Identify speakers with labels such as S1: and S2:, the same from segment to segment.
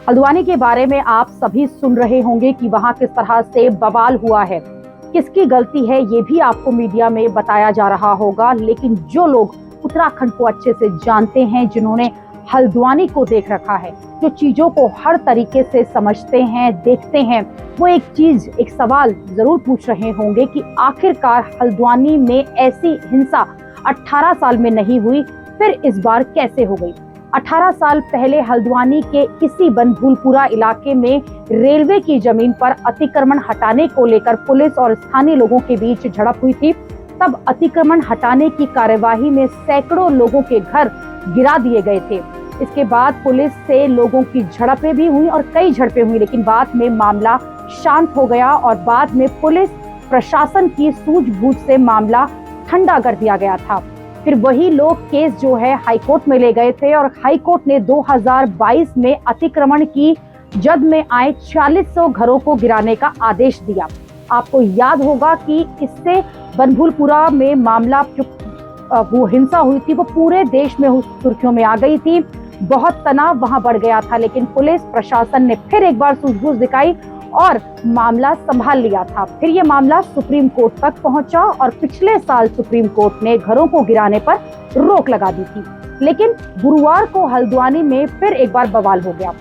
S1: हल्द्वानी के बारे में आप सभी सुन रहे होंगे कि वहां किस तरह से बवाल हुआ है, किसकी गलती है ये भी आपको मीडिया में बताया जा रहा होगा। लेकिन जो लोग उत्तराखंड को अच्छे से जानते हैं, जिन्होंने हल्द्वानी को देख रखा है, जो चीजों को हर तरीके से समझते हैं, देखते हैं, वो एक सवाल जरूर पूछ रहे होंगे कि आखिरकार हल्द्वानी में ऐसी हिंसा 18 साल में नहीं हुई, फिर इस बार कैसे हो गई। 18 साल पहले हल्द्वानी के इसी बनभूलपुरा इलाके में रेलवे की जमीन पर अतिक्रमण हटाने को लेकर पुलिस और स्थानीय लोगों के बीच झड़प हुई थी। तब अतिक्रमण हटाने की कार्यवाही में सैकड़ों लोगों के घर गिरा दिए गए थे। इसके बाद पुलिस से लोगों की झड़पें भी हुई और कई झड़पें हुई, लेकिन बाद में मामला शांत हो गया और बाद में पुलिस प्रशासन की सूझबूझ से मामला ठंडा कर दिया गया था। फिर वही लोग केस जो है हाईकोर्ट में ले गए थे और हाईकोर्ट ने 2022 में अतिक्रमण की जद में आए 4600 घरों को गिराने का आदेश दिया। आपको याद होगा कि इससे बनभूलपुरा में मामला जो वो हिंसा हुई थी वो पूरे देश में सुर्खियों में आ गई थी। बहुत तनाव वहां बढ़ गया था, लेकिन पुलिस प्रशासन ने फिर एक बार सूझबूझ दिखाई और मामला संभाल लिया था। फिर ये मामला सुप्रीम कोर्ट तक पहुंचा और पिछले साल सुप्रीम कोर्ट ने घरों को गिराने पर रोक लगा दी थी। लेकिन गुरुवार को हल्द्वानी में फिर एक बार बवाल हो गया।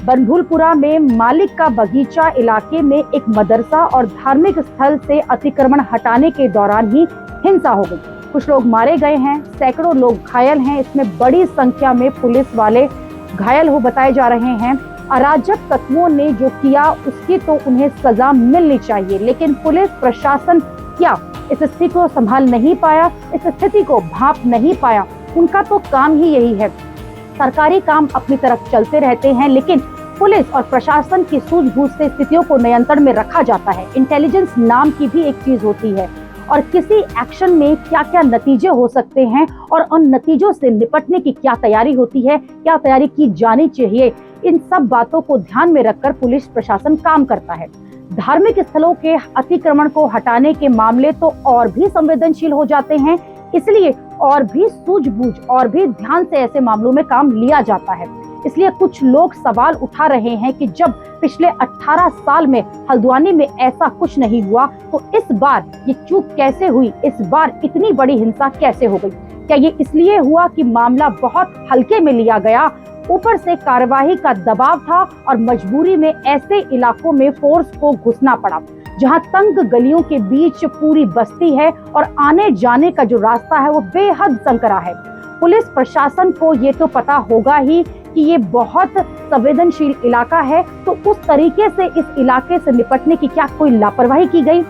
S1: बनभूलपुरा में मालिक का बगीचा इलाके में एक मदरसा और धार्मिक स्थल से अतिक्रमण हटाने के दौरान ही हिंसा हो गई। कुछ लोग मारे गए हैं, सैकड़ों लोग घायल हैं। इसमें बड़ी संख्या में पुलिस वाले घायल हो बताए जा रहे हैं। अराजक तत्वों ने जो किया उसकी तो उन्हें सजा मिलनी चाहिए, लेकिन पुलिस प्रशासन क्या इस स्थिति को संभाल नहीं पाया, इस स्थिति को भांप नहीं पाया। उनका तो काम ही यही है। सरकारी काम अपनी तरफ चलते रहते हैं, लेकिन पुलिस और प्रशासन की सूझबूझ से स्थितियों को नियंत्रण में रखा जाता है। इंटेलिजेंस नाम की भी एक चीज होती है और किसी एक्शन में क्या क्या नतीजे हो सकते हैं और उन नतीजों से निपटने की क्या तैयारी होती है, क्या तैयारी की जानी चाहिए, इन सब बातों को ध्यान में रखकर पुलिस प्रशासन काम करता है। धार्मिक स्थलों के अतिक्रमण को हटाने के मामले तो और भी संवेदनशील हो जाते हैं, इसलिए और भी सूझबूझ और भी ध्यान से ऐसे मामलों में काम लिया जाता है। इसलिए कुछ लोग सवाल उठा रहे हैं कि जब पिछले 18 साल में हल्द्वानी में ऐसा कुछ नहीं हुआ, तो इस बार ये चूक कैसे हुई, इस बार इतनी बड़ी हिंसा कैसे हो गई। क्या ये इसलिए हुआ कि मामला बहुत हल्के में लिया गया, ऊपर से कार्यवाही का दबाव था और मजबूरी में ऐसे इलाकों में फोर्स को घुसना पड़ा जहां तंग गलियों के बीच पूरी बस्ती है और आने जाने का जो रास्ता है वो बेहद संकरा है। पुलिस प्रशासन को ये तो पता होगा ही कि ये बहुत संवेदनशील इलाका है, तो उस तरीके से इस इलाके से निपटने की क्या कोई लापरवाही की गई।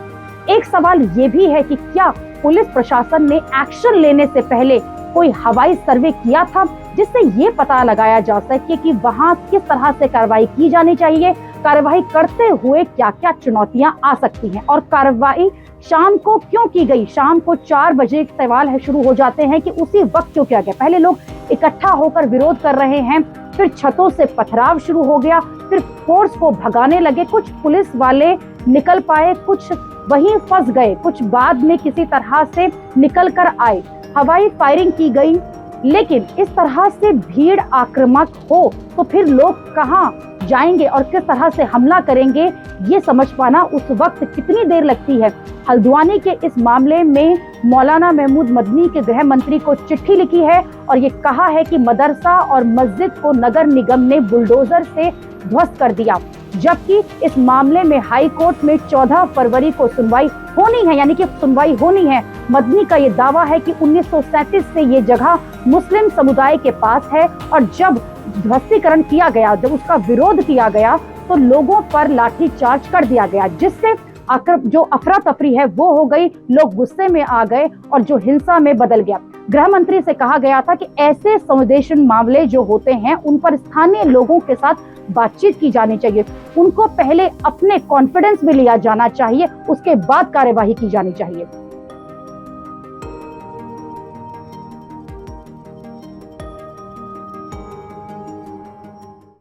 S1: एक सवाल ये भी है कि क्या पुलिस प्रशासन ने एक्शन लेने से पहले कोई हवाई सर्वे किया था, जिससे ये पता लगाया जा सके कि वहां किस तरह से कार्रवाई की जानी चाहिए, कार्रवाई करते हुए क्या क्या चुनौतियां आ सकती हैं और कार्रवाई शाम को क्यों की गई। शाम को 4 बजे सवाल है शुरू हो जाते हैं कि उसी वक्त क्यों किया गया। पहले लोग इकट्ठा होकर विरोध कर रहे हैं, फिर छतों से पथराव शुरू हो गया, फिर फोर्स को भगाने लगे। कुछ पुलिस वाले निकल पाए, कुछ वहीं फंस गए, कुछ बाद में किसी तरह से निकल कर आए। हवाई फायरिंग की गई, लेकिन इस तरह से भीड़ आक्रामक हो तो फिर लोग कहां जाएंगे और किस तरह से हमला करेंगे, ये समझ पाना उस वक्त कितनी देर लगती है। हल्द्वानी के इस मामले में मौलाना महमूद मदनी के गृह मंत्री को चिट्ठी लिखी है और ये कहा है कि मदरसा और मस्जिद को नगर निगम ने बुलडोजर से ध्वस्त कर दिया, जबकि इस मामले में हाई कोर्ट में 14 फरवरी को सुनवाई होनी है, यानी कि सुनवाई होनी है। मदनी का ये दावा है कि 1937 से ये जगह मुस्लिम समुदाय के पास है और जब ध्वस्तीकरण किया गया, जब उसका विरोध किया गया, तो लोगों पर लाठीचार्ज कर दिया गया, जिससे जो अफरा तफरी है वो हो गई, लोग गुस्से में आ गए और जो हिंसा में बदल गया। गृह मंत्री से कहा गया था कि ऐसे संवेदनशील मामले जो होते हैं उन पर स्थानीय लोगों के साथ बातचीत की जानी चाहिए, उनको पहले अपने कॉन्फिडेंस में लिया जाना चाहिए, उसके बाद कार्यवाही की जानी चाहिए।